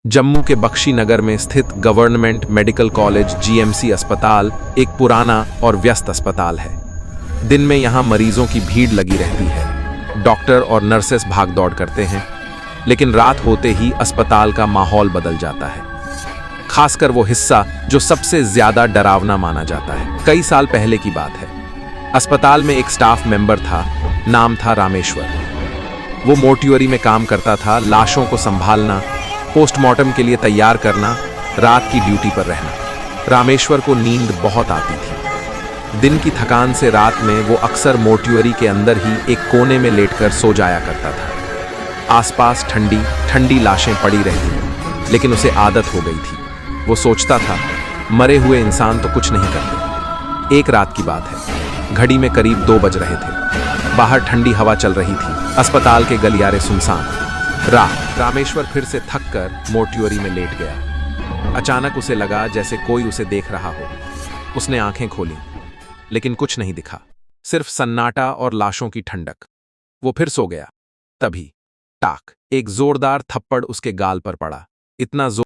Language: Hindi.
जम्मू के बख्शी नगर में स्थित गवर्नमेंट मेडिकल कॉलेज जीएमसी अस्पताल एक पुराना और व्यस्त अस्पताल है। दिन में यहाँ मरीजों की भीड़ लगी रहती है, डॉक्टर और नर्सेस भागदौड़ करते हैं, लेकिन रात होते ही अस्पताल का माहौल बदल जाता है। खासकर वो हिस्सा जो सबसे ज्यादा डरावना माना जाता है। कई साल पहले की बात है। अस्पताल में एक स्टाफ मेंबर था, नाम था रामेश्वर। वो मोर्ट्यूरी में काम करता था, लाशों को संभालना, पोस्टमार्टम के लिए तैयार करना, रात की ड्यूटी पर रहना। रामेश्वर को नींद बहुत आती थी। दिन की थकान से रात में वो अक्सर मोर्ट्यूरी के अंदर ही एक कोने में लेटकर सो जाया करता था। आसपास ठंडी ठंडी लाशें पड़ी रहती, लेकिन उसे आदत हो गई थी। वो सोचता था, मरे हुए इंसान तो कुछ नहीं करते। एक रात की बात है, घड़ी में करीब 2 बज रहे थे। बाहर ठंडी हवा चल रही थी, अस्पताल के गलियारे सुनसान। रामेश्वर फिर से थककर मोर्ट्यूरी में लेट गया। अचानक उसे लगा जैसे कोई उसे देख रहा हो। उसने आंखें खोली, लेकिन कुछ नहीं दिखा, सिर्फ सन्नाटा और लाशों की ठंडक। वो फिर सो गया। तभी टाक, एक जोरदार थप्पड़ उसके गाल पर पड़ा। इतना जोर